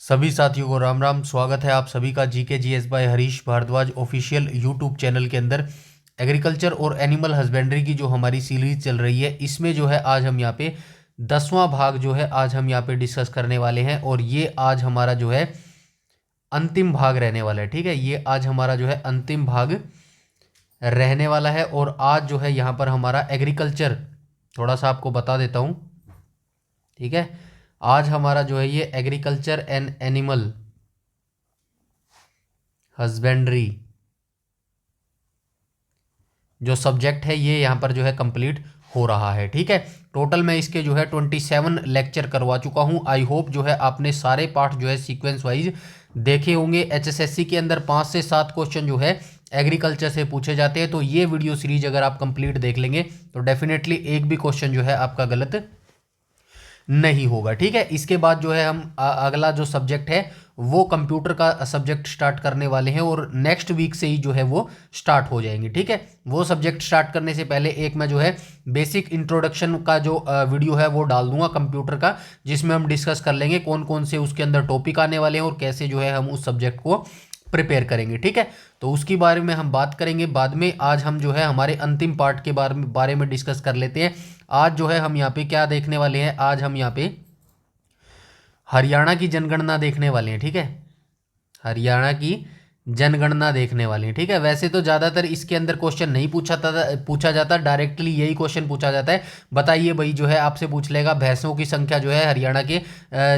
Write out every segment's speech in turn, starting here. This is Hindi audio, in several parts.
सभी साथियों को राम राम। स्वागत है आप सभी का GK GS by Harish Bhardwaj official YouTube channel के अंदर। एग्रीकल्चर और एनिमल हस्बेंड्री की जो हमारी सीरीज चल रही है, इसमें जो है आज हम यहाँ पे 10वां भाग जो है आज हम यहाँ पे डिस्कस करने वाले हैं। और ये आज हमारा जो है अंतिम भाग रहने वाला है। ठीक है, ये आज हमारा जो है अंतिम भाग रहने वाला है। और आज जो है यहाँ पर हमारा एग्रीकल्चर, थोड़ा सा आपको बता देता हूँ। ठीक है, आज हमारा जो है ये एग्रीकल्चर एंड एनिमल हस्बेंड्री जो सब्जेक्ट है ये यहाँ पर जो है कंप्लीट हो रहा है। ठीक है, टोटल मैं इसके जो है 27 लेक्चर करवा चुका हूँ। आई होप जो है आपने सारे पार्ट जो है सीक्वेंस वाइज देखे होंगे। एचएसएससी के अंदर 5 से 7 क्वेश्चन जो है एग्रीकल्चर से पूछे जाते हैं, तो ये वीडियो सीरीज अगर आप कंप्लीट देख लेंगे तो डेफिनेटली एक भी क्वेश्चन जो है आपका गलत नहीं होगा। ठीक है, इसके बाद जो है हम अगला जो सब्जेक्ट है वो कंप्यूटर का सब्जेक्ट स्टार्ट करने वाले हैं और नेक्स्ट वीक से ही जो है वो स्टार्ट हो जाएंगे। ठीक है, वो सब्जेक्ट स्टार्ट करने से पहले एक मैं जो है बेसिक इंट्रोडक्शन का जो वीडियो है वो डाल दूंगा कंप्यूटर का, जिसमें हम डिस्कस कर लेंगे कौन कौन से उसके अंदर टॉपिक आने वाले हैं और कैसे जो है हम उस सब्जेक्ट को प्रिपेयर करेंगे। ठीक है, तो उसकी बारे में हम बात करेंगे बाद में। आज हम जो है हमारे अंतिम पार्ट के बारे में डिस्कस कर लेते हैं। आज जो है हम यहाँ पे क्या देखने वाले हैं, आज हम यहाँ पे हरियाणा की जनगणना देखने वाले हैं। ठीक है, हरियाणा की जनगणना देखने वाले हैं। ठीक है, वैसे तो ज़्यादातर इसके अंदर क्वेश्चन नहीं पूछा जाता, डायरेक्टली यही क्वेश्चन पूछा जाता है, बताइए भाई जो है आपसे पूछ लेगा भैंसों की संख्या जो है हरियाणा के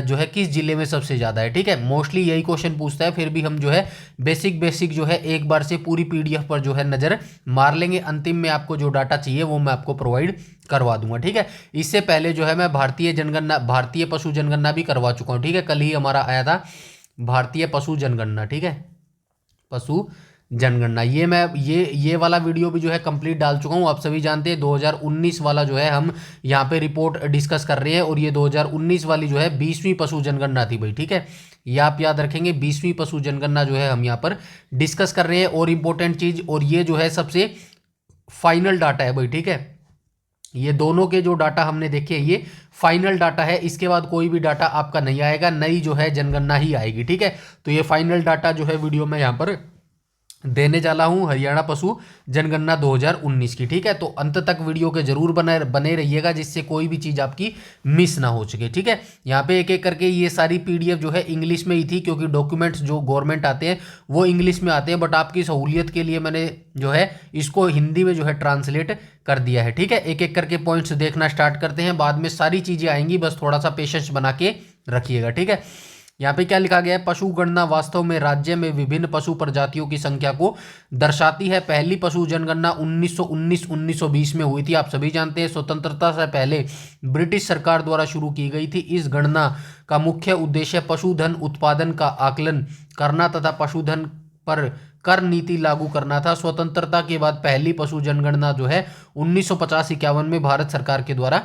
जो है किस जिले में सबसे ज़्यादा है। ठीक है, मोस्टली यही क्वेश्चन पूछता है। फिर भी हम जो है बेसिक जो है एक बार से पूरी पीडीएफ पर जो है नज़र मार लेंगे। अंतिम में आपको जो डाटा चाहिए वो मैं आपको प्रोवाइड करवा दूंगा। ठीक है, इससे पहले जो है मैं भारतीय पशु जनगणना भी करवा चुका हूँ। ठीक है, कल ही हमारा आया था भारतीय पशु जनगणना। ठीक है, पशु जनगणना ये मैं ये वाला वीडियो भी जो है कंप्लीट डाल चुका हूँ। आप सभी जानते हैं 2019 वाला जो है हम यहाँ पे रिपोर्ट डिस्कस कर रहे हैं और ये 2019 वाली जो है 20वीं पशु जनगणना थी भाई। ठीक है, ये आप याद रखेंगे, 20वीं पशु जनगणना जो है हम यहाँ पर डिस्कस कर रहे हैं। और इम्पोर्टेंट चीज़, और ये जो है सबसे फाइनल डाटा है भाई। ठीक है, ये दोनों के जो डाटा हमने देखे ये फाइनल डाटा है, इसके बाद कोई भी डाटा आपका नहीं आएगा, नई जो है जनगणना ही आएगी। ठीक है, तो ये फाइनल डाटा जो है वीडियो में यहाँ पर देने जा हूँ हरियाणा पशु जनगणना 2019 की। ठीक है, तो अंत तक वीडियो के जरूर बने रहिएगा, जिससे कोई भी चीज़ आपकी मिस ना हो सके। ठीक है, यहाँ पे एक एक करके ये सारी पीडीएफ जो है इंग्लिश में ही थी, क्योंकि डॉक्यूमेंट्स जो गवर्नमेंट आते हैं वो इंग्लिश में आते हैं, बट आपकी सहूलियत के लिए मैंने जो है इसको हिंदी में जो है ट्रांसलेट कर दिया है। ठीक है, एक एक करके पॉइंट्स देखना स्टार्ट करते हैं, बाद में सारी चीज़ें आएंगी, बस थोड़ा सा पेशेंस बना के रखिएगा। ठीक है, यहाँ पे क्या लिखा गया है, पशु गणना वास्तव में राज्य में विभिन्न पशु प्रजातियों की संख्या को दर्शाती है। पहली पशु जनगणना 1919-1920 में हुई थी। आप सभी जानते हैं स्वतंत्रता से पहले ब्रिटिश सरकार द्वारा शुरू की गई थी। इस गणना का मुख्य उद्देश्य पशुधन उत्पादन का आकलन करना तथा पशुधन पर कर नीति लागू करना था। स्वतंत्रता के बाद पहली पशु जनगणना जो है 1950-51 में भारत सरकार के द्वारा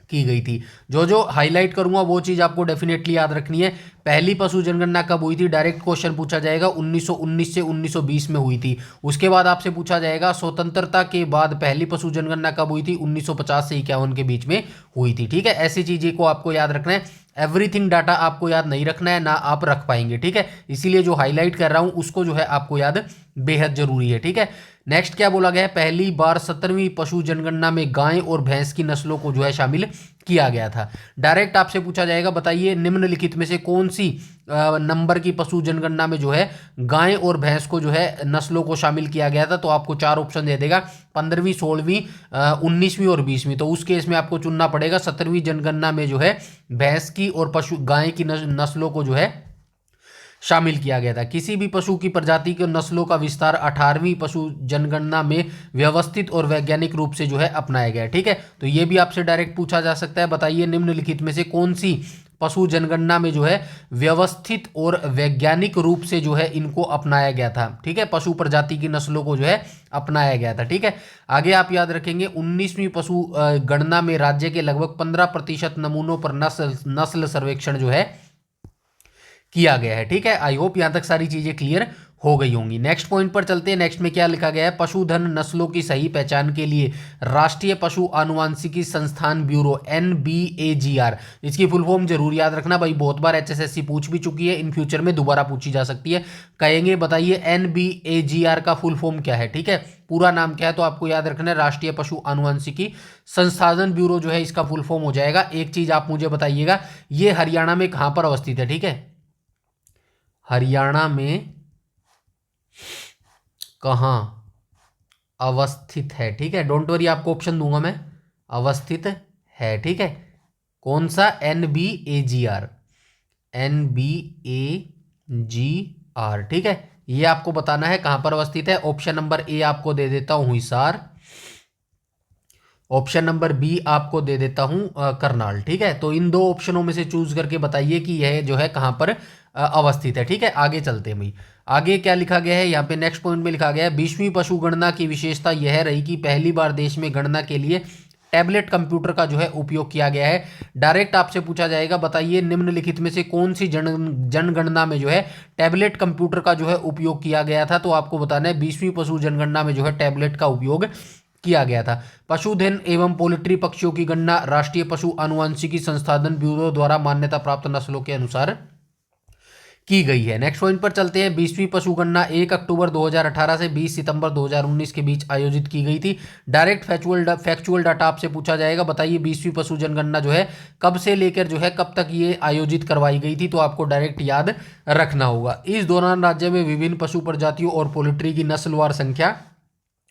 की गई थी। जो हाईलाइट करूंगा वो चीज आपको डेफिनेटली याद रखनी है। पहली पशु जनगणना कब हुई थी, डायरेक्ट क्वेश्चन पूछा जाएगा, 1919 से 1920 में हुई थी। उसके बाद आपसे पूछा जाएगा स्वतंत्रता के बाद पहली पशु जनगणना कब हुई थी, 1950 से 51 के बीच में हुई थी। ठीक है, ऐसी चीजें को आपको याद रखना है। एवरीथिंग डाटा आपको याद नहीं रखना है, ना आप रख पाएंगे। ठीक है, इसीलिए जो हाईलाइट कर रहा हूं उसको जो है आपको याद बेहद जरूरी है। ठीक है, नेक्स्ट क्या बोला गया है, पहली बार 17वीं पशु जनगणना में गाय और भैंस की नस्लों को जो है शामिल किया गया था। डायरेक्ट आपसे पूछा जाएगा बताइए निम्नलिखित में से कौन सी नंबर की पशु जनगणना में जो है गाय और भैंस को जो है नस्लों को शामिल किया गया था। तो आपको 4 ऑप्शन दे देगा, 15वीं, 16वीं, 19वीं और 20वीं। तो उस केस में आपको चुनना पड़ेगा 17वीं जनगणना में जो है भैंस की और गाय की नस्लों को जो है शामिल किया गया था। किसी भी पशु की प्रजाति के नस्लों का विस्तार 18वीं पशु जनगणना में व्यवस्थित और वैज्ञानिक रूप से जो है अपनाया गया। ठीक है, तो ये भी आपसे डायरेक्ट पूछा जा सकता है, बताइए निम्नलिखित में से कौन सी पशु जनगणना में जो है व्यवस्थित और वैज्ञानिक रूप से जो है इनको अपनाया गया था। ठीक है, पशु प्रजाति की नस्लों को जो है अपनाया गया था। ठीक है, आगे आप याद रखेंगे 19वीं पशु गणना में राज्य के लगभग 15% नमूनों पर नस्ल सर्वेक्षण जो है किया गया है। ठीक है, आई होप यहां तक सारी चीजें क्लियर हो गई होंगी। नेक्स्ट पॉइंट पर चलते हैं। नेक्स्ट में क्या लिखा गया है, पशुधन नस्लों की सही पहचान के लिए राष्ट्रीय पशु आनुवांशिकी संस्थान ब्यूरो NBAGR, इसकी फुल फॉर्म जरूर याद रखना भाई, बहुत बार HSSC पूछ भी चुकी है, इन फ्यूचर में दोबारा पूछी जा सकती है। कहेंगे बताइए NBAGR का फुल फॉर्म क्या है, ठीक है, पूरा नाम क्या है, तो आपको याद रखना है राष्ट्रीय पशु आनुवांशिकी संसाधन ब्यूरो जो है इसका फुल फॉर्म हो जाएगा। एक चीज आप मुझे बताइएगा, ये हरियाणा में कहां पर अवस्थित है, ठीक है, हरियाणा में कहां अवस्थित है, ठीक है, डोंट वरी, आपको ऑप्शन दूंगा मैं, अवस्थित है, ठीक है, कौन सा, NBAGR, NBAGR, ठीक है, ये आपको बताना है कहां पर अवस्थित है। ऑप्शन नंबर ए आपको दे देता हूं हिसार, ऑप्शन नंबर बी आपको दे देता हूं करनाल, ठीक है, तो इन दो ऑप्शनों में से चूज करके बताइए कि यह जो है कहां पर अवस्थित है, ठीक है। आगे चलते हैं भाई, आगे क्या लिखा गया है यहाँ पे, नेक्स्ट पॉइंट में लिखा गया है 20वीं पशु गणना की विशेषता यह रही कि पहली बार देश में गणना के लिए टैबलेट कंप्यूटर का जो है उपयोग किया गया है। डायरेक्ट आपसे पूछा जाएगा, बताइए निम्नलिखित में से कौन सी जनगणना में जो है टैबलेट कंप्यूटर का जो है उपयोग किया गया था, तो आपको बताना है 20वीं पशु जनगणना में जो है टैबलेट का उपयोग किया गया था। पशुधन एवं पोल्ट्री पक्षियों की गणना राष्ट्रीय पशु आनुवंशिकी संसाधन ब्यूरो द्वारा मान्यता प्राप्त नस्लों के अनुसार की गई है। नेक्स्ट पॉइंट पर चलते हैं। 20वीं पशु गणना 1 अक्टूबर 2018 से 20 सितंबर 2019 के बीच आयोजित की गई थी। डायरेक्ट फैक्चुअल डाटा आपसे पूछा जाएगा, बताइए 20वीं पशु जनगणना जो है कब से लेकर जो है कब तक ये आयोजित करवाई गई थी, तो आपको डायरेक्ट याद रखना होगा। इस दौरान राज्य में विभिन्न पशु प्रजातियों और पोल्ट्री की नस्लवार संख्या,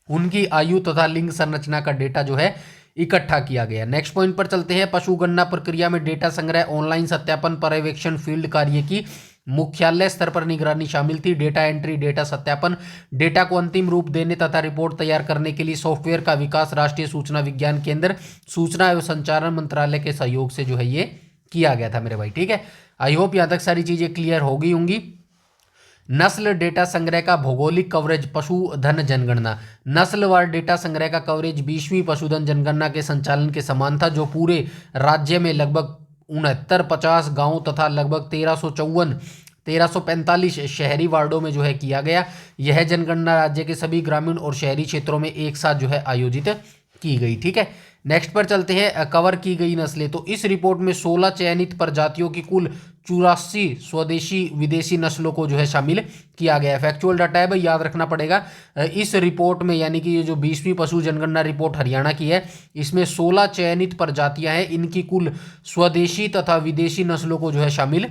उनकी आयु तथा लिंग संरचना का डेटा जो है इकट्ठा किया गया। नेक्स्ट पॉइंट पर चलते हैं। पशु गणना प्रक्रिया में डेटा संग्रह, ऑनलाइन सत्यापन, पर्यवेक्षण, फील्ड कार्य की मुख्यालय स्तर पर निगरानी शामिल थी। डेटा एंट्री, डेटा सत्यापन, डेटा को अंतिम रूप देने तथा रिपोर्ट तैयार करने के लिए सॉफ्टवेयर का विकास राष्ट्रीय सूचना विज्ञान केंद्र, सूचना एवं संचार मंत्रालय के सहयोग से जो है ये किया गया था मेरे भाई, ठीक है। आई होप यहाँ तक सारी चीजें क्लियर हो गई होंगी। नस्ल डेटा संग्रह का भौगोलिक कवरेज, पशुधन जनगणना। नस्लवार डेटा संग्रह का कवरेज 20वीं पशुधन जनगणना के संचालन के समान था, जो पूरे राज्य में लगभग 6950 गांव तथा लगभग 1345 शहरी वार्डों में जो है किया गया। यह जनगणना राज्य के सभी ग्रामीण और शहरी क्षेत्रों में एक साथ जो है आयोजित की गई, ठीक है। नेक्स्ट पर चलते हैं। कवर की गई नस्लें, तो इस रिपोर्ट में 16 चयनित प्रजातियों की कुल 84 स्वदेशी विदेशी नस्लों को जो है शामिल किया गया है। फैक्चुअल डाटा है भाई, याद रखना पड़ेगा। इस रिपोर्ट में यानी कि ये जो 20वीं पशु जनगणना रिपोर्ट हरियाणा की है, इसमें 16 चयनित प्रजातियां हैं, इनकी कुल स्वदेशी तथा विदेशी नस्लों को जो है शामिल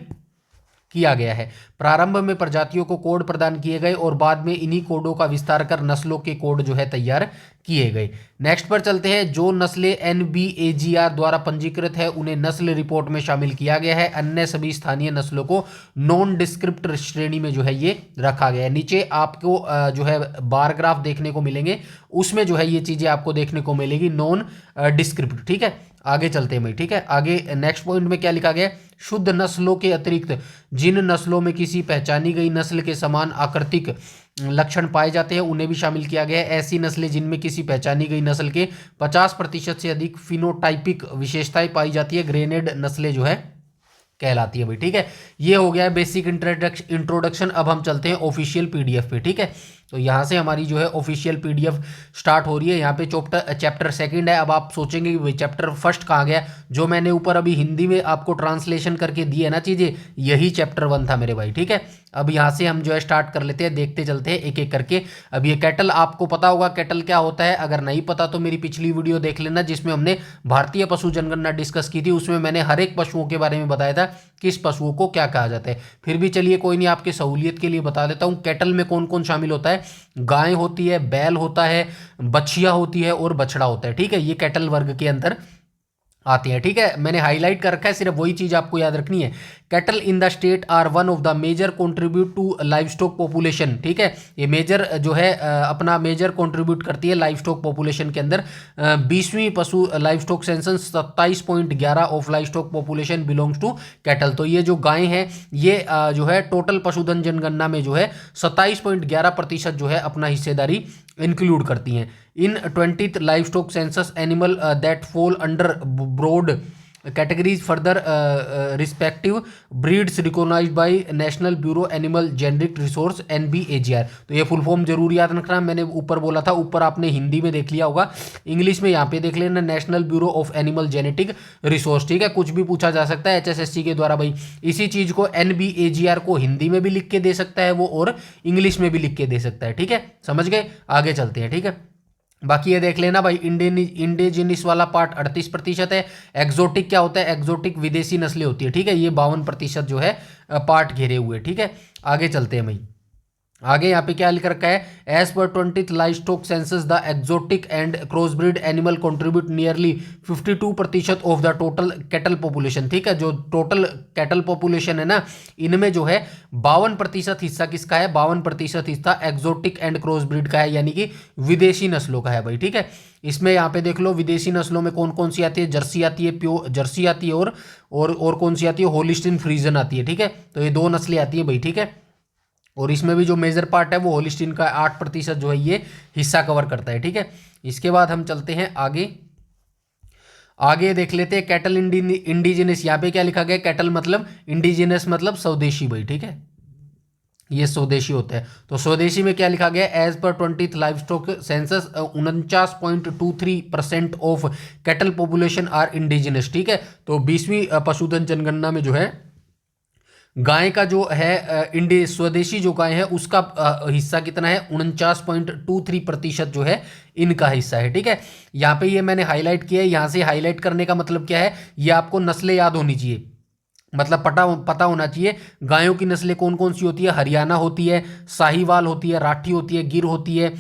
किया गया है। प्रारंभ में प्रजातियों को कोड प्रदान किए गए और बाद में इन्हीं कोडों का विस्तार कर नस्लों के कोड जो है तैयार किए गए। नेक्स्ट पर चलते हैं। जो नस्लें NBAGR द्वारा पंजीकृत है उन्हें नस्ल रिपोर्ट में शामिल किया गया है। अन्य सभी स्थानीय नस्लों को नॉन डिस्क्रिप्टर श्रेणी में जो है ये रखा गया है। नीचे आपको जो है बार ग्राफ देखने को मिलेंगे, उसमें जो है ये चीजें आपको देखने को मिलेगी नॉन डिस्क्रिप्ट, ठीक है। आगे चलते हैं भाई, ठीक है। आगे नेक्स्ट पॉइंट में क्या लिखा गया, शुद्ध नस्लों के अतिरिक्त जिन नस्लों में किसी पहचानी गई नस्ल के समान आकृतिक लक्षण पाए जाते हैं उन्हें भी शामिल किया गया है। ऐसी नस्लें जिनमें किसी पहचानी गई नस्ल के 50% से अधिक फिनोटाइपिक विशेषताएं पाई जाती है, ग्रेनेड नस्लें जो है कहलाती है भाई, ठीक है। ये हो गया है बेसिक इंट्रोडक्शन। अब हम चलते हैं ऑफिशियल PDF पे, ठीक है। तो यहाँ से हमारी जो है ऑफिशियल PDF स्टार्ट हो रही है। यहाँ पे चैप्टर सेकंड है। अब आप सोचेंगे कि भाई चैप्टर फर्स्ट कहाँ गया, जो मैंने ऊपर अभी हिंदी में आपको ट्रांसलेशन करके दी है ना चीज़ें, यही चैप्टर 1 था मेरे भाई, ठीक है। अब यहाँ से हम जो है स्टार्ट कर लेते हैं, देखते चलते हैं एक एक करके। अब ये कैटल आपको पता होगा कैटल क्या होता है, अगर नहीं पता तो मेरी पिछली वीडियो देख लेना जिसमें हमने भारतीय पशु जनगणना डिस्कस की थी। उसमें मैंने हर एक पशुओं के बारे में बताया था किस पशुओं को क्या कहा जाता है। फिर भी चलिए कोई नहीं, आपकी सहूलियत के लिए बता देता हूँ। कैटल में कौन कौन शामिल होता है, गाय होती है, बैल होता है, बछिया होती है और बछड़ा होता है, ठीक है। ये कैटल वर्ग के अंदर आती है, ठीक है। मैंने हाईलाइट कर रखा है, सिर्फ वही चीज आपको याद रखनी है। Cattle in the state are one of the major contribute to livestock population, ठीक है। ये मेजर जो है अपना मेजर कंट्रीब्यूट करती है लाइव स्टॉक पॉपुलेशन के अंदर। 20वीं पशु livestock census 27.11 of livestock population belongs to cattle. तो ये जो गाय हैं ये जो है टोटल पशुधन जनगणना में जो है 27.11% जो है अपना हिस्सेदारी इंक्लूड करती हैं। In 20th livestock census animal that fall under broad categories further respective breeds recognised by national bureau animal genetic resource NBAGR। तो ये फुल फॉर्म जरूर याद रखना, मैंने ऊपर बोला था, ऊपर आपने हिंदी में देख लिया होगा, इंग्लिश में यहाँ पे देख लेना national bureau of animal genetic resource. ठीक है, कुछ भी पूछा जा सकता है HSSC के द्वारा भाई। इसी चीज को NBAGR को हिंदी में भी लिख के दे सकता है वो, और इंग्लिश में भी लिख के दे सकता है। ठीक है, समझ गए, आगे चलते हैं। ठीक है, बाकी ये देख लेना भाई, इंडिजिनस वाला पार्ट 38% है। एक्सोटिक क्या होता है? एक्सोटिक विदेशी नस्लें होती है। ठीक है, ये 52% जो है पार्ट घेरे हुए। ठीक है, आगे चलते हैं भाई। आगे यहाँ पे क्या लिख रखा है? As per 20th livestock census the exotic and crossbreed animal contribute nearly 52% of the total cattle population. ठीक है, जो टोटल कैटल पॉपुलेशन है ना, इनमें जो है 52% हिस्सा किसका है? 52% हिस्सा एक्सोटिक एंड क्रॉसब्रीड का है, यानी कि विदेशी नस्लों का है भाई। ठीक है, इसमें यहाँ पे देख लो विदेशी नस्लों में कौन कौन सी आती है? जर्सी आती है, प्योर जर्सी आती है, और कौन सी आती है? होलिस्टीन फ्रीजन आती है। ठीक है, तो ये 2 नस्लें आती है भाई। ठीक है, और इसमें भी जो मेजर पार्ट है वो होलिस्टीन का 8% जो है ये हिस्सा कवर करता है। ठीक है, इसके बाद हम चलते हैं आगे। आगे देख लेते हैं कैटल इंडिजिनस। यहाँ पे क्या लिखा गया? कैटल मतलब इंडिजिनस मतलब स्वदेशी भाई। ठीक है, ये स्वदेशी होता है। तो स्वदेशी में क्या लिखा गया? As per 20th livestock census 49.23% of cattle population are indigenous. ठीक है, तो 20वीं पशुधन जनगणना में जो है गाय का जो है स्वदेशी जो गाय है उसका हिस्सा कितना है? 49.23% जो है इनका हिस्सा है। ठीक है, यहाँ पे ये मैंने हाईलाइट किया है। यहाँ से हाईलाइट करने का मतलब क्या है? ये आपको नस्लें याद होनी चाहिए, मतलब पता होना चाहिए गायों की नस्लें कौन कौन सी होती है। हरियाणा होती है, साहिवाल होती है, राठी होती है, गिर होती है,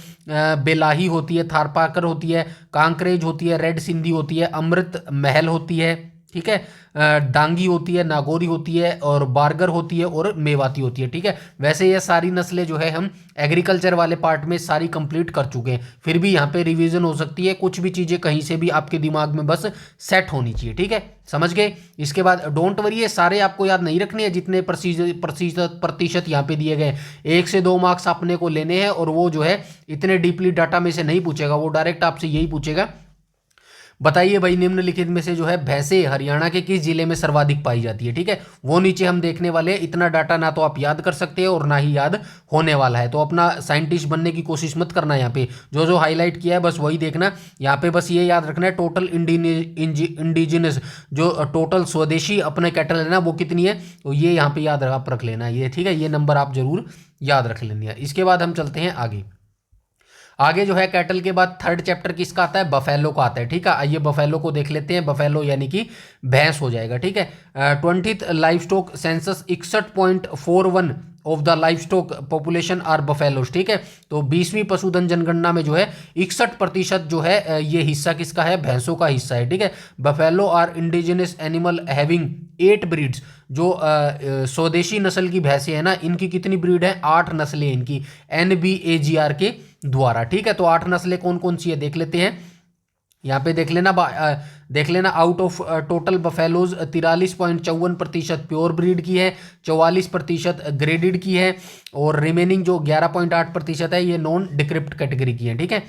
बेलाही होती है, थारपाकर होती है, कांकरेज होती है, रेड सिंधी होती है, अमृत महल होती है। ठीक है, डांगी होती है, नागौरी होती है, और बारगर होती है, और मेवाती होती है। ठीक है, वैसे ये सारी नस्लें जो है हम एग्रीकल्चर वाले पार्ट में सारी कंप्लीट कर चुके हैं, फिर भी यहाँ पे रिवीजन हो सकती है, कुछ भी चीज़ें कहीं से भी आपके दिमाग में बस सेट होनी चाहिए। ठीक है, समझ गए। इसके बाद डोंट वरी, ये सारे आपको याद नहीं रखने हैं जितने प्रतिशत यहाँ पे दिए गए। 1 से 2 मार्क्स अपने को लेने हैं, और वो जो है इतने डीपली डाटा में से नहीं पूछेगा, वो डायरेक्ट आपसे यही पूछेगा, बताइए भाई निम्नलिखित में से जो है भैंसे हरियाणा के किस जिले में सर्वाधिक पाई जाती है। ठीक है, वो नीचे हम देखने वाले हैं। इतना डाटा ना तो आप याद कर सकते हैं और ना ही याद होने वाला है, तो अपना साइंटिस्ट बनने की कोशिश मत करना। यहाँ पे जो जो हाईलाइट किया है बस वही देखना। यहाँ पे बस ये याद रखना है टोटल इंडिजिनस जो टोटल स्वदेशी अपने कैटल है ना वो कितनी है, तो ये यहाँ पे याद आप रख लेना ये। ठीक है, ये नंबर आप जरूर याद रख लेना। इसके बाद हम चलते हैं आगे। आगे जो है कैटल के बाद 3rd चैप्टर किसका आता है? बफेलो का आता है। ठीक है, आइए बफेलो को देख लेते हैं। बफेलो यानी कि भैंस हो जाएगा। ठीक है, 20th livestock census 61.41 of the livestock population are buffaloes. ठीक है, तो 20वीं पशुधन जनगणना में जो है 61% जो है ये हिस्सा किसका है? भैंसों का हिस्सा है। ठीक है, buffalo are indigenous animal having 8 breeds. जो स्वदेशी नस्ल की भैंसें हैं ना, इनकी कितनी ब्रीड है? 8 नस्लें इनकी NBAGR के द्वारा। ठीक है, तो 8 नस्लें कौन कौन सी है देख लेते हैं। यहाँ पे देख लेना out of total buffaloes 43.54% pure breed की है, 44% ग्रेडेड की है, और रिमेनिंग जो 11.8% है ये नॉन डिक्रिप्ट कैटेगरी की है। ठीक है,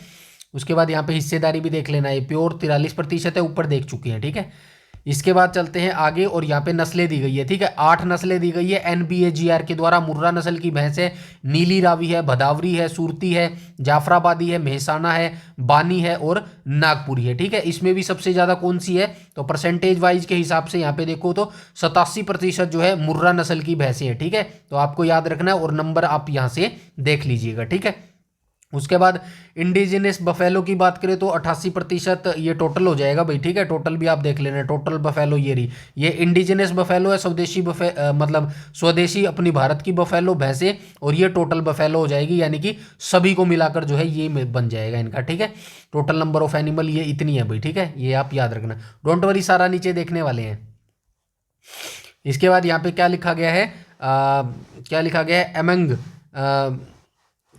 उसके बाद यहाँ पे हिस्सेदारी भी देख लेना है। प्योर 43% है, ऊपर देख चुके हैं। ठीक है, इसके बाद चलते हैं आगे, और यहाँ पे नस्लें दी गई है। ठीक है, 8 नस्लें दी गई है NBAGR के द्वारा। मुर्रा नस्ल की भैंस है, नीली रावी है, भदावरी है, सूरती है, जाफराबादी है, मेहसाना है, बानी है, और नागपुरी है। ठीक है, इसमें भी सबसे ज़्यादा कौन सी है? तो परसेंटेज वाइज के हिसाब से यहाँ पे देखो तो 87% जो है मुर्रा नस्ल की भैंसें हैं। ठीक है, तो आपको याद रखना है, और नंबर आप यहाँ से देख लीजिएगा। ठीक है, उसके बाद इंडिजिनस बफेलो की बात करें तो 88% ये टोटल हो जाएगा भाई। ठीक है, टोटल भी आप देख लेना। टोटल बफेलो ये इंडिजिनस बफेलो है, स्वदेशी मतलब स्वदेशी अपनी भारत की बफेलो भैंसे, और ये टोटल बफेलो हो जाएगी, यानी कि सभी को मिलाकर जो है ये बन जाएगा इनका। ठीक है, टोटल नंबर ऑफ एनिमल ये इतनी है भाई। ठीक है, ये आप याद रखना, डोंट वरी, सारा नीचे देखने वाले हैं। इसके बाद यहाँ पे क्या लिखा गया है? क्या लिखा गया है? एमंग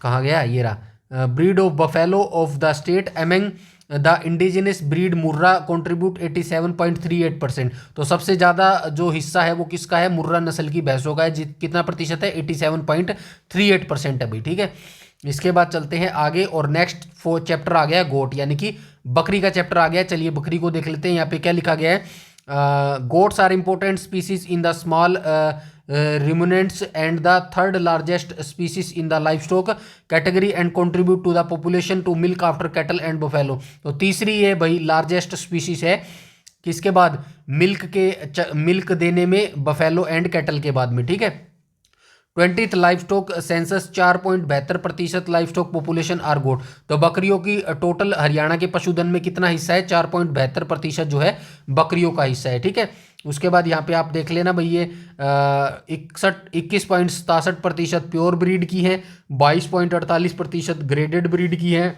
कहाँ गया ये रहा, breed of buffalo of the state among the indigenous breed Murrah contribute 87.38%। तो सबसे ज़्यादा जो हिस्सा है वो किसका है? मुर्रा नस्ल की भैंसों का है। कितना प्रतिशत है? 87.38% है भाई। ठीक है, इसके बाद चलते हैं आगे, और नेक्स्ट 4 चैप्टर आ गया गोट, यानी कि बकरी का चैप्टर आ गया। चलिए बकरी को देख लेते हैं। यहाँ पे क्या लिखा गया है? Goats are important species in the small ruminants and the third largest species in the livestock category and contribute to the population to milk after cattle and buffalo। तो तीसरी ये भाई लार्जेस्ट स्पीसीज है किसके बाद, मिल्क देने में बफेलो एंड कैटल के बाद में, ठीक है। 20th livestock census 4.72% livestock population are goat. तो बकरियों की टोटल हरियाणा के पशुधन में कितना हिस्सा है, 4.72% जो है बकरियों का हिस्सा है, ठीक है। उसके बाद यहाँ पे आप देख लेना भाई ये 21.67% प्योर ब्रीड की है, 22.48% ग्रेडेड ब्रीड की है,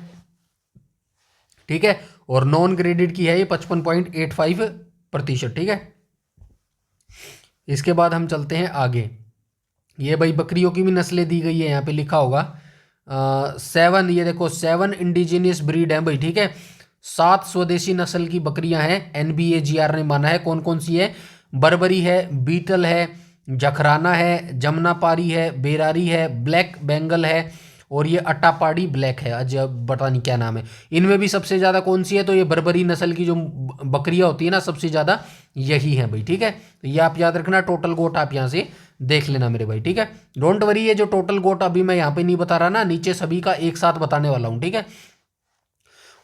ठीक है, और नॉन ग्रेडेड की है ये 55.85%, ठीक है। इसके बाद हम चलते हैं आगे। ये भाई बकरियों की भी नस्लें दी गई है, यहाँ पे लिखा होगा 7, ये देखो 7 इंडिजीनियस ब्रीड है भाई, ठीक है। 7 स्वदेशी नस्ल की बकरियां हैं, NBAGR ने माना है। कौन कौन सी है, बर्बरी है, बीटल है, जखराना है, जमुनापारी है, बेरारी है, ब्लैक बेंगल है और ये अट्टापाड़ी ब्लैक है, अजब पता नहीं क्या नाम है। इनमें भी सबसे ज़्यादा कौन सी है, तो ये बर्बरी नस्ल की जो बकरियां होती है ना सबसे ज़्यादा यही है भाई, ठीक है। तो ये आप याद रखना, टोटल गोट आप यहाँ से देख लेना मेरे भाई, ठीक है। डोंट वरी, ये जो टोटल गोट अभी मैं यहाँ पे नहीं बता रहा ना, नीचे सभी का एक साथ बताने वाला हूँ, ठीक है।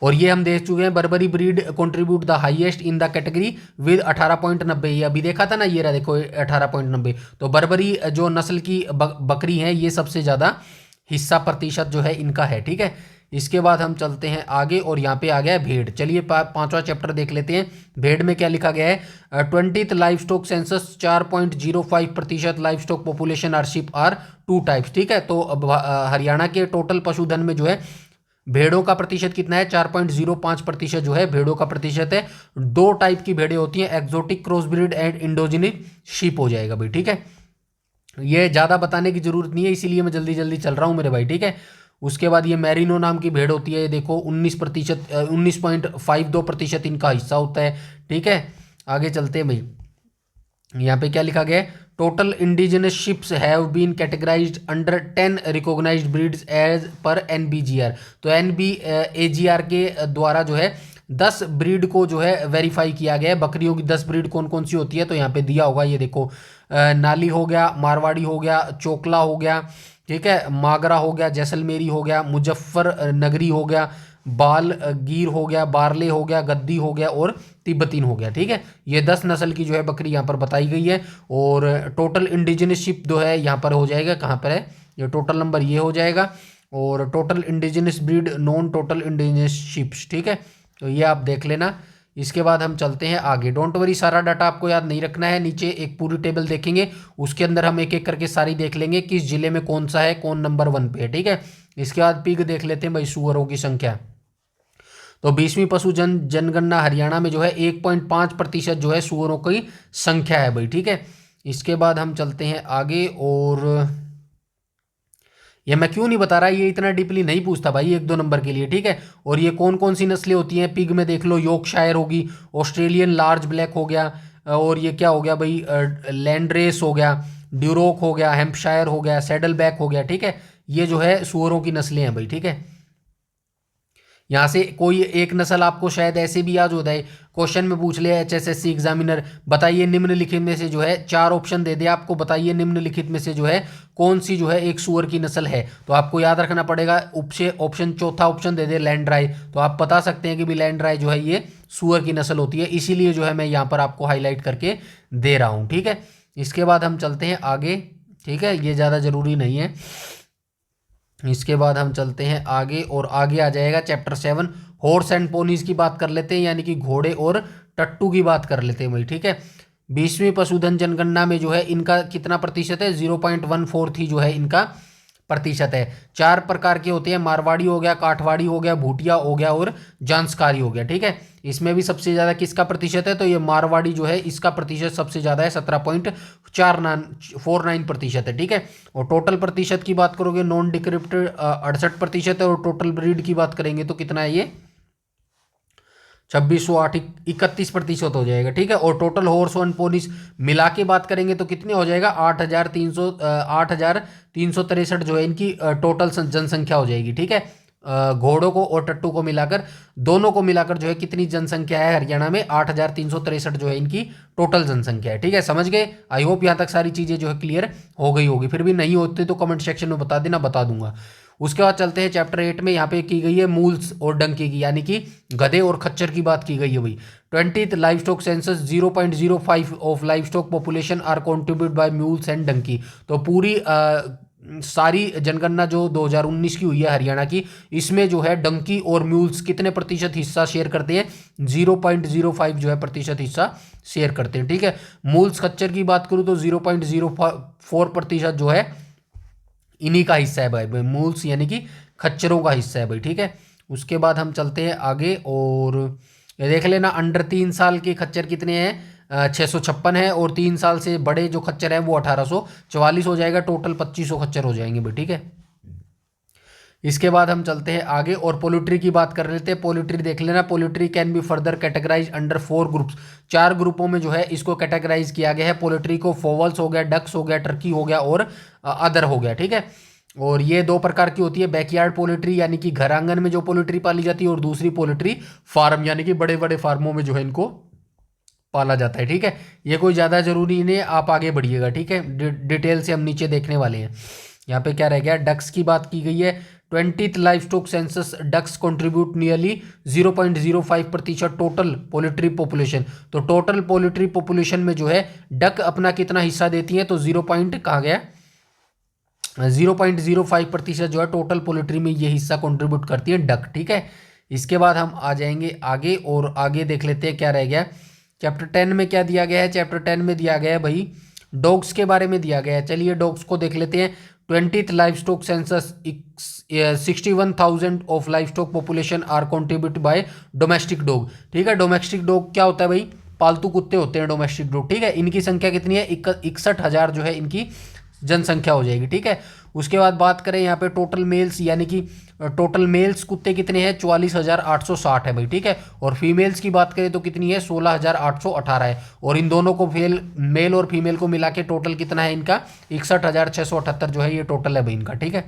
और ये हम देख चुके हैं, Barbari breed contribute the highest in the category with 18.90। ये अभी देखा था ना, ये रहा देखो 18.90। तो बर्बरी जो नस्ल की बकरी हैं ये सबसे ज़्यादा हिस्सा प्रतिशत जो है इनका है, ठीक है। इसके बाद हम चलते हैं आगे और यहाँ पे आ गया है भेड़। चलिए पांचवा चैप्टर देख लेते हैं। भेड़ में क्या लिखा गया है, 20th livestock census 4.05% livestock population are sheep are 2 types, ठीक है। तो अब हरियाणा के टोटल पशुधन में जो है भेड़ों का प्रतिशत कितना है, 4.05% जो है भेड़ों का प्रतिशत है। 2 टाइप की भेड़ें होती हैं, exotic cross breed and indigenous sheep हो जाएगा भाई, ठीक है। ये ज़्यादा बताने की जरूरत नहीं है, इसीलिए मैं जल्दी जल्दी चल रहा हूँ मेरे भाई, ठीक है। उसके बाद ये मैरिनो नाम की भेड़ होती है, ये देखो 19.52% इनका हिस्सा होता है, ठीक है। आगे चलते हैं भाई, यहाँ पे क्या लिखा गया है, total indigenous sheeps have been categorised under 10 recognised breeds as per NBGR। तो NBAGR के द्वारा जो है 10 ब्रीड को जो है वेरीफाई किया गया है। बकरियों की 10 ब्रीड कौन कौन सी होती है, तो यहाँ पे दिया होगा, ये देखो नाली हो गया, मारवाड़ी हो गया, चोकला हो गया, ठीक है, मागरा हो गया, जैसलमेरी हो गया, मुजफ्फर नगरी हो गया, बाल गिर हो गया, बारले हो गया, गद्दी हो गया और तिब्बतीन हो गया, ठीक है। ये 10 नस्ल की जो है बकरी यहाँ पर बताई गई है। और टोटल इंडिजिनसशिप जो है यहाँ पर हो जाएगा, कहाँ पर है ये टोटल नंबर, ये हो जाएगा। और total indigenous breed, non total indigenous sheeps, ठीक है। तो ये आप देख लेना। इसके बाद हम चलते हैं आगे। डोंट वरी, सारा डाटा आपको याद नहीं रखना है, नीचे एक पूरी टेबल देखेंगे, उसके अंदर हम एक एक करके सारी देख लेंगे किस जिले में कौन सा है, कौन नंबर 1 पे है, ठीक है। इसके बाद पिग देख लेते हैं भाई, सुअरों की संख्या। तो 20वीं पशु जनगणना हरियाणा में जो है 1.5% जो है सुअरों की संख्या है भाई, ठीक है। इसके बाद हम चलते हैं आगे। और ये मैं क्यों नहीं बता रहा, ये इतना डीपली नहीं पूछता भाई 1-2 नंबर के लिए, ठीक है। और ये कौन कौन सी नस्लें होती हैं, पिग में देख लो, यॉर्कशायर होगी, ऑस्ट्रेलियन लार्ज ब्लैक हो गया, और ये क्या हो गया भाई, लैंडरेस हो गया, ड्यूरोक हो गया, हैम्पशायर हो गया, सैडल बैक हो गया, ठीक है। ये जो है सुअरों की नस्लें हैं भाई, ठीक है। यहाँ से कोई एक नस्ल आपको शायद ऐसे भी याद हो जाए, क्वेश्चन में पूछ ले HSSC एग्जामिनर, बताइए निम्नलिखित में से जो है 4 ऑप्शन दे दे आपको, बताइए निम्नलिखित में से जो है कौन सी जो है एक सुअर की नस्ल है। तो आपको याद रखना पड़ेगा, ऑप्शन चौथा ऑप्शन दे दे लैंड्राई, तो आप बता सकते हैं कि भी लैंड्राई जो है ये सुअर की नस्ल होती है, इसीलिए जो है मैं यहाँ पर आपको हाईलाइट करके दे रहा हूँ, ठीक है। इसके बाद हम चलते हैं आगे, ठीक है, ये ज़्यादा ज़रूरी नहीं है। इसके बाद हम चलते हैं आगे और आगे आ जाएगा चैप्टर 7, हॉर्स एंड पोनीज की बात कर लेते हैं, यानी कि घोड़े और टट्टू की बात कर लेते हैं भाई, ठीक है। 20वीं पशुधन जनगणना में जो है इनका कितना प्रतिशत है, 0.14 जो है इनका प्रतिशत है। 4 प्रकार के होते हैं, मारवाड़ी हो गया, काठवाड़ी हो गया, भूटिया हो गया और जांसकारी हो गया, ठीक है। इसमें भी सबसे ज़्यादा किसका प्रतिशत है, तो ये मारवाड़ी जो है इसका प्रतिशत सबसे ज़्यादा है, 17.49% है, ठीक है। और टोटल प्रतिशत की बात करोगे, नॉन डिक्रिप्टेड 68% है, और टोटल ब्रीड की बात करेंगे तो कितना है ये 2631% हो जाएगा, ठीक है। और टोटल हॉर्स एंड पोनीज मिला के बात करेंगे तो कितने हो जाएगा, 8363 जो है इनकी टोटल जनसंख्या हो जाएगी, ठीक है। घोड़ों को और टट्टू को मिलाकर, दोनों को मिलाकर जो है कितनी जनसंख्या है हरियाणा में? 8,363 जो है इनकी टोटल जनसंख्या है। ठीक है, समझ गए? आई होप यहाँ तक सारी चीज़ें जो है क्लियर हो गई होगी। फिर भी नहीं होती तो कमेंट सेक्शन में बता देना, बता दूंगा। उसके बाद चलते हैं चैप्टर 8 में। यहाँ पे की गई है मूल्स और डंकी की, यानी कि गधे और खच्चर की बात की गई है भाई। 20th livestock census 0.05 of livestock population are contribute by mules and donkey. तो पूरी सारी जनगणना जो 2019 की हुई है हरियाणा की, इसमें जो है डंकी और म्यूल्स कितने प्रतिशत हिस्सा शेयर करते हैं? 0.05 जो है प्रतिशत हिस्सा शेयर करते हैं। ठीक है, मूल्स खच्चर की बात करूं तो 0.04% जो है इन्हीं का हिस्सा है भाई, मूल्स यानी कि खच्चरों का हिस्सा है भाई। ठीक है, उसके बाद हम चलते हैं आगे और ये देख लेना, अंडर 3 साल के खच्चर कितने हैं? 656 है, और 3 साल से बड़े जो खच्चर हैं वो 1844 हो जाएगा। टोटल 2500 खच्चर हो जाएंगे भाई। ठीक है, इसके बाद हम चलते हैं आगे और पोल्ट्री की बात कर लेते हैं। पोल्ट्री देख लेना, poultry can be further categorise under 4 groups. 4 ग्रुपों में जो है इसको कैटेगराइज किया गया है। पोल्ट्री को फोवल्स हो गया, डक्स हो गया, टर्की हो गया और अदर हो गया। ठीक है, और ये 2 प्रकार की होती है, बैकयार्ड पोल्ट्री यानी कि घर आंगन में जो पोल्ट्री पाली जाती है, और दूसरी पोल्ट्री फार्म यानी कि बड़े बड़े फार्मों में जो है इनको पाला जाता है। ठीक है, ये कोई ज़्यादा जरूरी नहीं है, आप आगे बढ़िएगा। ठीक है, डिटेल से हम नीचे देखने वाले हैं। यहाँ पे क्या रह गया? डक्स की बात की गई है। 20th livestock census ducks contribute nearly 0.05% total poultry population. तो टोटल पोल्ट्री पॉपुलेशन में जो है डक अपना कितना हिस्सा देती है? तो 0.05% जो है टोटल पोल्ट्री में ये हिस्सा कंट्रीब्यूट करती है डक। ठीक है, इसके बाद हम आ जाएंगे आगे और आगे देख लेते हैं क्या रह गया। चैप्टर 10 में क्या दिया गया है? चैप्टर 10 में दिया गया है भाई डॉग्स के बारे में दिया गया है। चलिए डॉग्स को देख लेते हैं। 20th livestock census 61,000 of livestock population are contribute by domestic dog. ठीक है, डोमेस्टिक डॉग क्या होता है भाई? पालतू कुत्ते होते हैं डोमेस्टिक डॉग। ठीक है, इनकी संख्या कितनी है? 61,000 जो है इनकी जनसंख्या हो जाएगी। ठीक है, उसके बाद बात करें यहाँ पे टोटल मेल्स, यानी कि टोटल मेल्स कुत्ते कितने हैं? 44,860 है भाई। ठीक है, और फीमेल्स की बात करें तो कितनी है? 16,818 है। और इन दोनों को मेल और फीमेल को मिला के टोटल कितना है इनका? 61,678 जो है ये टोटल है भाई इनका। ठीक है,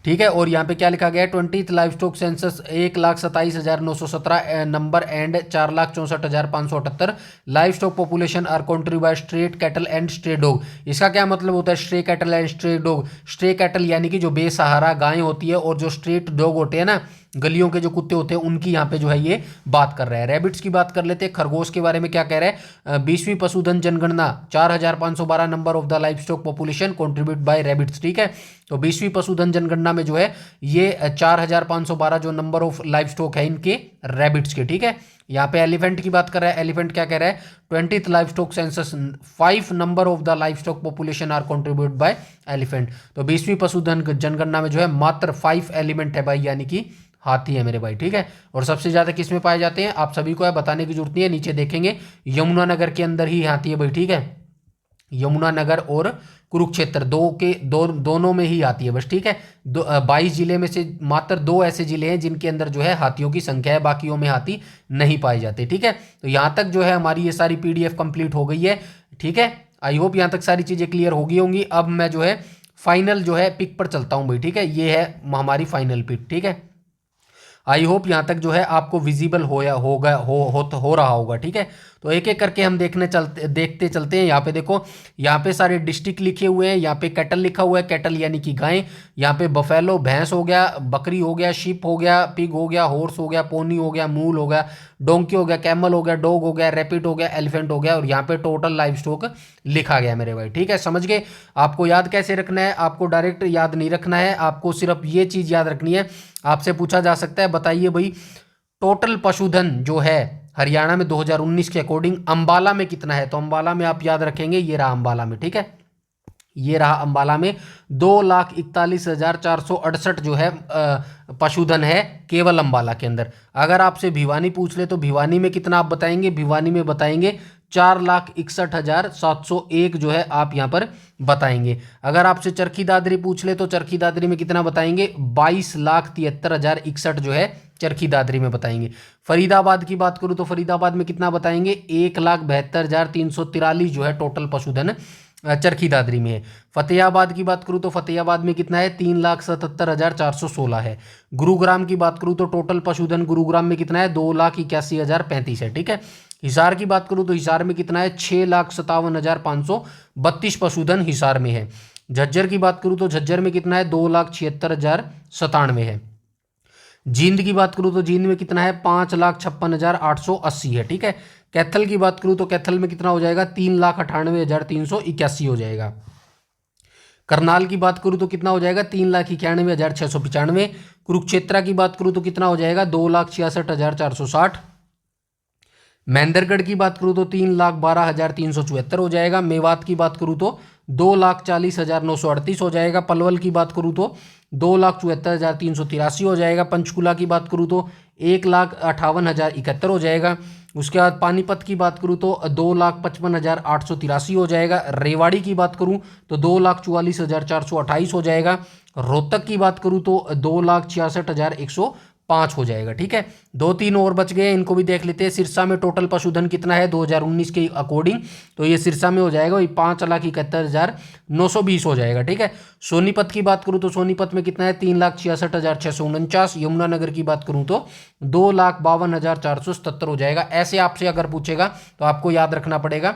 ठीक है, और यहाँ पे क्या लिखा गया है? 20th livestock census 1,27,917 number and 4,64,578 live stock population our country by straight cattle and stray dog. इसका क्या मतलब होता है? Stray cattle and stray dog. Stray cattle यानी कि जो बेसहारा गायें होती है, और जो स्ट्रेट डॉग होते हैं ना, गलियों के जो कुत्ते होते हैं, उनकी यहाँ पे जो है ये बात कर रहा है। रैबिट्स की बात कर लेते हैं। खरगोश के बारे में क्या कह रहा है? 20वीं पशुधन जनगणना 4,512 number of the livestock population contribute by rabbits. ठीक है, तो 20वीं पशुधन जनगणना में जो है ये 4,512 जो नंबर ऑफ लाइव स्टॉक है इनके रैबिट्स के। ठीक है, यहाँ पे एलिफेंट की बात कर रहा है। एलिफेंट क्या कह रहा है? 20th livestock census 5 number of the livestock population are contribute by elephant. तो 20वीं पशुधन जनगणना में जो है मात्र 5 एलिमेंट है भाई, यानी कि हाथी है मेरे भाई। ठीक है, और सबसे ज़्यादा किस में पाए जाते हैं? आप सभी को है बताने की जरूरत नहीं है, नीचे देखेंगे यमुनानगर के अंदर ही हाथी है भाई। ठीक है, यमुनानगर और कुरुक्षेत्र दोनों में ही आती है बस। ठीक है, 22 जिले में से मात्र 2 ऐसे जिले हैं जिनके अंदर जो है हाथियों की संख्या है, बाकियों में हाथी नहीं पाए जाते। ठीक है, तो यहाँ तक जो है हमारी ये सारी PDF कंप्लीट हो गई है। ठीक है, आई होप यहाँ तक सारी चीज़ें क्लियर होगी होंगी। अब मैं जो है फाइनल जो है पिक पर चलता हूँ भाई। ठीक है, ये है हमारी फाइनल पिक। ठीक है, आई होप यहाँ तक जो है आपको विजिबल हो रहा होगा। ठीक है, तो एक एक करके हम देखते चलते हैं। यहाँ पे देखो, यहाँ पे सारे डिस्ट्रिक्ट लिखे हुए हैं। यहाँ पे कैटल लिखा हुआ है, कैटल यानी कि गाय। यहाँ पे बफेलो भैंस हो गया, बकरी हो गया, शिप हो गया, पिग हो गया, हॉर्स हो गया, पोनी हो गया, मूल हो गया, डोंकी हो गया, कैमल हो गया, डॉग हो गया, रैपिड हो गया, एलिफेंट हो गया, और यहाँ पे टोटल लाइव स्टॉक लिखा गया मेरे भाई। ठीक है, समझ गए? आपको याद कैसे रखना है? आपको डायरेक्ट याद नहीं रखना है, आपको सिर्फ ये चीज़ याद रखनी है। आपसे पूछा जा सकता है, बताइए भाई टोटल पशुधन जो है हरियाणा में 2019 के अकॉर्डिंग अंबाला में कितना है? तो अंबाला में आप याद रखेंगे, ये रहा अंबाला में। ठीक है, ये रहा अंबाला में 2,41,468 जो है पशुधन है केवल अंबाला के अंदर। अगर आपसे भिवानी पूछ ले तो भिवानी में कितना आप बताएंगे? भिवानी में बताएंगे 4,61,701 जो है आप यहाँ पर बताएंगे। अगर आपसे चरखी दादरी पूछ ले तो चरखी दादरी में कितना बताएंगे? 22,73,061 जो है चरखी दादरी में बताएंगे। फरीदाबाद की बात करूँ तो फरीदाबाद में कितना बताएंगे? 1,72,343 जो है टोटल पशुधन चरखी दादरी में है। फतेहाबाद की बात करूँ तो फतेहाबाद में कितना है, 3,77,416 है। गुरुग्राम की बात करूँ तो टोटल पशुधन गुरुग्राम में कितना है, 2,81,035 है। ठीक है। हिसार की बात करूँ तो हिसार में कितना है, 6,57,532 पशुधन हिसार में है। झज्जर की बात करूँ तो झज्जर में कितना है, 2,76,097 है। जींद की बात करूँ तो जींद में कितना है, 5,56,880 है। ठीक है। कैथल की बात करूँ तो कैथल में कितना हो जाएगा, 3,98,381 हो जाएगा। करनाल की बात करूँ तो कितना हो जाएगा, 3,91,695। कुरुक्षेत्रा की बात करूँ तो कितना हो जाएगा, 2,66,460। महेंद्रगढ़ की बात करूँ तो 3,12,374 हो जाएगा। मेवात की बात करूँ तो 2,40,938 हो जाएगा। पलवल की बात करूँ तो 2,74,383 हो जाएगा। पंचकुला की बात करूँ तो 1,58,071 हो जाएगा। उसके बाद पानीपत की बात करूँ तो 2,55,883 हो जाएगा। रेवाड़ी की बात करूँ तो 2,44,428 हो जाएगा। रोहतक की बात करूँ तो 2,66,105 हो जाएगा। ठीक है। 2-3 और बच गए, इनको भी देख लेते हैं। सिरसा में टोटल पशुधन कितना है 2019 के अकॉर्डिंग, तो ये सिरसा में हो जाएगा वही 5,71,920 हो जाएगा। ठीक है। सोनीपत की बात करूँ तो सोनीपत में कितना है, 3,66,649। यमुनानगर की बात करूँ तो 2,52,477 हो जाएगा। ऐसे आपसे अगर पूछेगा तो आपको याद रखना पड़ेगा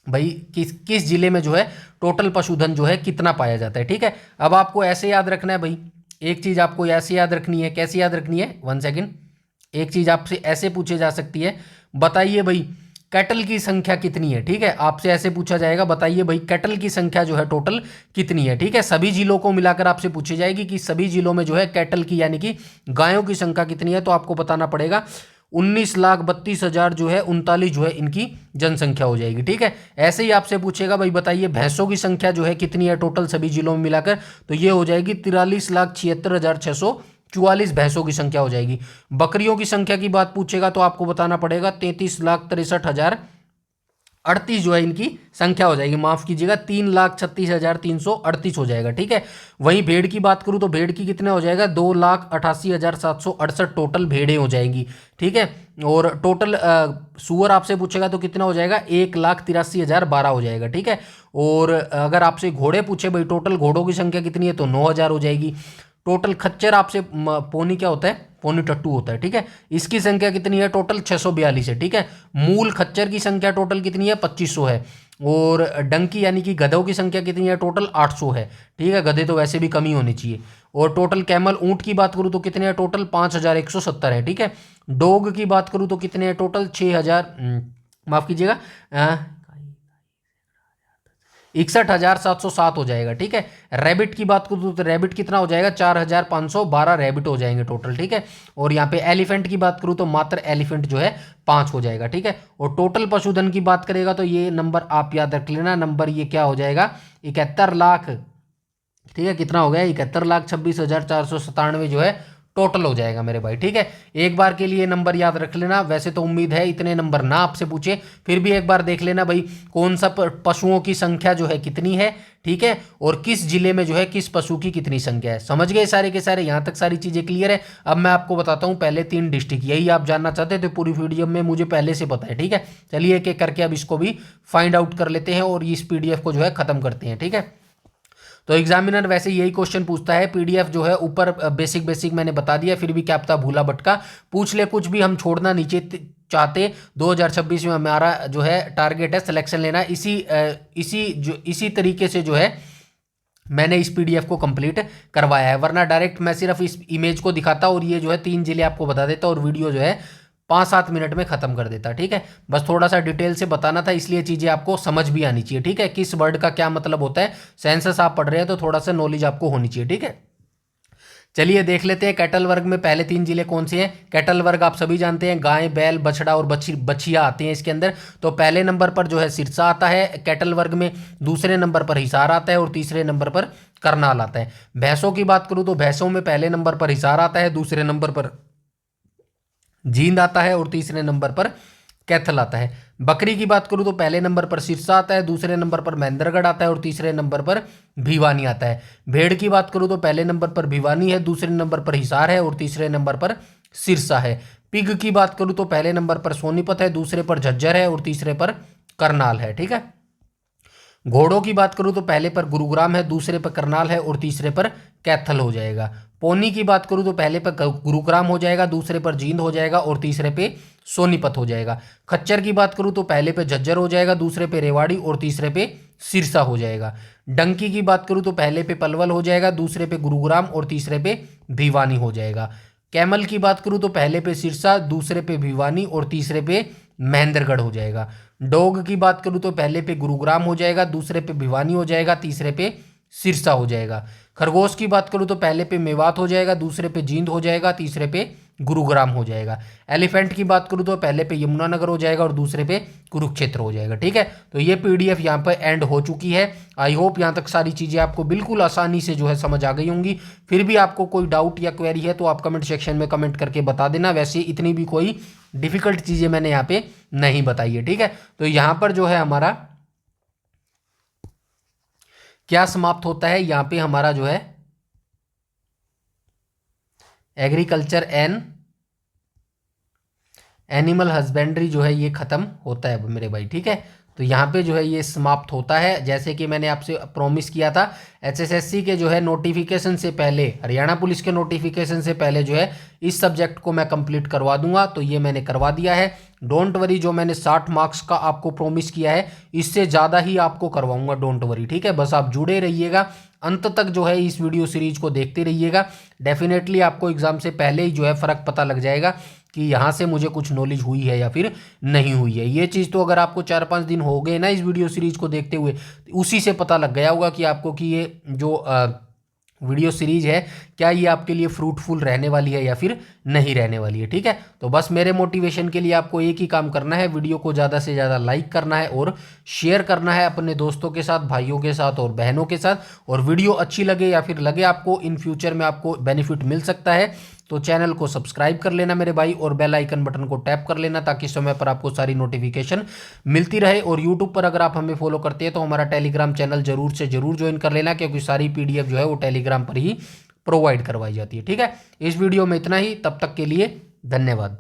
भाई किस जिले में जो है टोटल पशुधन जो है कितना पाया जाता है। ठीक है। अब आपको ऐसे याद रखना है भाई, एक चीज आपको ऐसे याद रखनी है। कैसे याद रखनी है, 1 सेकेंड। एक चीज आपसे ऐसे पूछे जा सकती है, बताइए भाई कैटल की संख्या कितनी है। ठीक है। आपसे ऐसे पूछा जाएगा, बताइए भाई कैटल की संख्या जो है टोटल कितनी है। ठीक है। सभी जिलों को मिलाकर आपसे पूछी जाएगी कि सभी जिलों में जो है कैटल की यानी कि गायों की संख्या कितनी है, तो आपको बताना पड़ेगा 19,32,000 जो है 39 जो है इनकी जनसंख्या हो जाएगी। ठीक है। ऐसे ही आपसे पूछेगा भाई बताइए भैंसों की संख्या जो है कितनी है टोटल सभी जिलों में मिलाकर, तो ये हो जाएगी 43,76,644 भैंसों की संख्या हो जाएगी। बकरियों की संख्या की बात पूछेगा तो आपको बताना पड़ेगा 33,63,038 जो है इनकी संख्या हो जाएगी। माफ कीजिएगा 3,36,338 हो जाएगा। ठीक है। वहीं भेड़ की बात करूं तो भेड़ की कितना हो जाएगा, 2,88,768 टोटल भेड़ें हो जाएंगी। ठीक है। और टोटल सुअर आपसे पूछेगा तो कितना हो जाएगा, 1,83,012 हो जाएगा। ठीक है। और अगर आपसे घोड़े पूछे भाई टोटल घोड़ों की संख्या कितनी है, तो 9,000 हो जाएगी। टोटल खच्चर आपसे पोनी क्या होता है, पोनी टट्टू होता है। ठीक है। इसकी संख्या कितनी है, टोटल 642 है। ठीक है। मूल खच्चर की संख्या टोटल कितनी है, 2500 है। और डंकी यानी कि गधों की संख्या कितनी है, टोटल 800 है। ठीक है। गधे तो वैसे भी कम ही होनी चाहिए। और टोटल कैमल ऊंट की बात करूँ तो कितने हैं, टोटल 5,170 है। ठीक है। डॉग की बात करूँ तो कितने हैं, टोटल 6,000 माफ कीजिएगा 61,707 हो जाएगा। ठीक है। रैबिट की बात करूँ तो रैबिट कितना हो जाएगा, 4,512 रैबिट हो जाएंगे टोटल। ठीक है। और यहाँ पे एलिफेंट की बात करूँ तो मात्र एलिफेंट जो है 5 हो जाएगा। ठीक है। और टोटल पशुधन की बात करेगा तो ये नंबर आप याद रख लेना, नंबर ये क्या हो जाएगा, 71 लाख। ठीक है। कितना हो गया, 71,26,497 जो है टोटल हो जाएगा मेरे भाई। ठीक है। एक बार के लिए नंबर याद रख लेना। वैसे तो उम्मीद है इतने नंबर ना आपसे पूछे, फिर भी एक बार देख लेना भाई कौन सा पशुओं की संख्या जो है कितनी है। ठीक है। और किस जिले में जो है किस पशु की कितनी संख्या है। समझ गए सारे के सारे, यहां तक सारी चीजें क्लियर है। अब मैं आपको बताता हूं पहले 3 डिस्ट्रिक्ट, यही आप जानना चाहते थे पूरी वीडियो में, मुझे पहले से पता है। ठीक है। चलिए एक एक करके अब इसको भी फाइंड आउट कर लेते हैं और इस पीडीएफ को जो है खत्म करते हैं। ठीक है। तो एग्जामिनर वैसे यही क्वेश्चन पूछता है, पीडीएफ जो है ऊपर बेसिक बेसिक मैंने बता दिया, फिर भी क्या पता भूला भटका पूछ ले, कुछ भी हम छोड़ना नीचे चाहते। 2026 में हमारा जो है टारगेट है सिलेक्शन लेना, इसी तरीके से जो है मैंने इस पीडीएफ को कंप्लीट करवाया है। वरना डायरेक्ट मैं सिर्फ इस इमेज को दिखाता और ये जो है 3 जिले आपको बता देता और वीडियो जो है 5-7 मिनट में खत्म कर देता। ठीक है। बस थोड़ा सा डिटेल से बताना था, इसलिए चीजें आपको समझ भी आनी चाहिए। ठीक है। किस वर्ड का क्या मतलब होता है, सेंसस आप पढ़ रहे हैं तो थोड़ा सा नॉलेज आपको होनी चाहिए। ठीक है। चलिए देख लेते हैं कैटल वर्ग में पहले 3 जिले कौन से हैं। कैटल वर्ग आप सभी जानते हैं, गाय बैल बछड़ा और बछिया आते हैं इसके अंदर। तो पहले नंबर पर जो है सिरसा आता है कैटल वर्ग में, दूसरे नंबर पर हिसार आता है और तीसरे नंबर पर करनाल आता है। भैंसों की बात करूं तो भैंसों में पहले नंबर पर हिसार आता है, दूसरे नंबर पर जींद आता है और तीसरे नंबर पर कैथल आता है। बकरी की बात करूं तो पहले नंबर पर सिरसा आता है, दूसरे नंबर पर महेंद्रगढ़ आता है और तीसरे नंबर पर भिवानी आता है। भेड़ की बात करूं तो पहले नंबर पर भिवानी है, दूसरे नंबर पर हिसार है और तीसरे नंबर पर सिरसा है। पिग की बात करूं तो पहले नंबर पर सोनीपत है, दूसरे पर झज्जर है और तीसरे पर करनाल है। ठीक है। घोड़ों की बात करूं तो पहले पर गुरुग्राम है, दूसरे पर करनाल है और तीसरे पर कैथल हो जाएगा। पौनी की बात करूं तो पहले पर गुरुग्राम हो जाएगा, दूसरे पर जींद हो जाएगा और तीसरे पे सोनीपत हो जाएगा। खच्चर की बात करूं तो पहले पे झज्जर हो जाएगा, दूसरे पे रेवाड़ी और तीसरे पे सिरसा हो जाएगा। डंकी की बात करूं तो पहले पे पलवल हो जाएगा, दूसरे पे गुरुग्राम और तीसरे पे भिवानी हो जाएगा। कैमल की बात करूं तो पहले पे सिरसा, दूसरे पे भिवानी और तीसरे पे महेंद्रगढ़ हो जाएगा। डोग की बात करूं तो पहले पे गुरुग्राम हो जाएगा, दूसरे पे भिवानी हो जाएगा, तीसरे पे सिरसा हो जाएगा। खरगोश की बात करूं तो पहले पे मेवात हो जाएगा, दूसरे पे जींद हो जाएगा, तीसरे पे गुरुग्राम हो जाएगा। एलिफेंट की बात करूं तो पहले पे यमुनानगर हो जाएगा और दूसरे पे कुरुक्षेत्र हो जाएगा। ठीक है, तो ये पीडीएफ यहाँ पर एंड हो चुकी है। आई होप यहाँ तक सारी चीज़ें आपको बिल्कुल आसानी से जो है समझ आ गई होंगी। फिर भी आपको कोई डाउट या क्वेरी है तो आप कमेंट सेक्शन में कमेंट करके बता देना। वैसे इतनी भी कोई डिफिकल्ट चीज़ें मैंने यहाँ पे नहीं बताई है। ठीक है, तो यहाँ पर जो है हमारा क्या समाप्त होता है, यहाँ पे हमारा जो है एग्रीकल्चर एंड एनिमल हस्बेंड्री जो है ये खत्म होता है मेरे भाई। ठीक है, तो यहाँ पे जो है ये समाप्त होता है। जैसे कि मैंने आपसे प्रॉमिस किया था, एचएसएससी के जो है नोटिफिकेशन से पहले, हरियाणा पुलिस के नोटिफिकेशन से पहले जो है इस सब्जेक्ट को मैं कंप्लीट करवा दूंगा, तो ये मैंने करवा दिया है। डोंट वरी, जो मैंने 60 मार्क्स का आपको प्रॉमिस किया है इससे ज़्यादा ही आपको करवाऊंगा, डोंट वरी। ठीक है, बस आप जुड़े रहिएगा, अंत तक जो है इस वीडियो सीरीज को देखते रहिएगा। डेफिनेटली आपको एग्जाम से पहले ही जो है फ़र्क पता लग जाएगा कि यहाँ से मुझे कुछ नॉलेज हुई है या फिर नहीं हुई है। ये चीज़ तो अगर आपको 4-5 दिन हो गए ना इस वीडियो सीरीज को देखते हुए, उसी से पता लग गया होगा कि आपको कि ये जो वीडियो सीरीज है क्या ये आपके लिए फ्रूटफुल रहने वाली है या फिर नहीं रहने वाली है। ठीक है, तो बस मेरे मोटिवेशन के लिए आपको एक ही काम करना है, वीडियो को ज़्यादा से ज़्यादा लाइक करना है और शेयर करना है अपने दोस्तों के साथ, भाइयों के साथ और बहनों के साथ। और वीडियो अच्छी लगे या फिर लगे आपको इन फ्यूचर में आपको बेनिफिट मिल सकता है तो चैनल को सब्सक्राइब कर लेना मेरे भाई, और बेल आइकन बटन को टैप कर लेना ताकि समय पर आपको सारी नोटिफिकेशन मिलती रहे। और यूट्यूब पर अगर आप हमें फॉलो करते हैं तो हमारा टेलीग्राम चैनल जरूर से जरूर ज्वाइन कर लेना, क्योंकि सारी पीडीएफ जो है वो टेलीग्राम पर ही प्रोवाइड करवाई जाती है। ठीक है, इस वीडियो में इतना ही, तब तक के लिए धन्यवाद।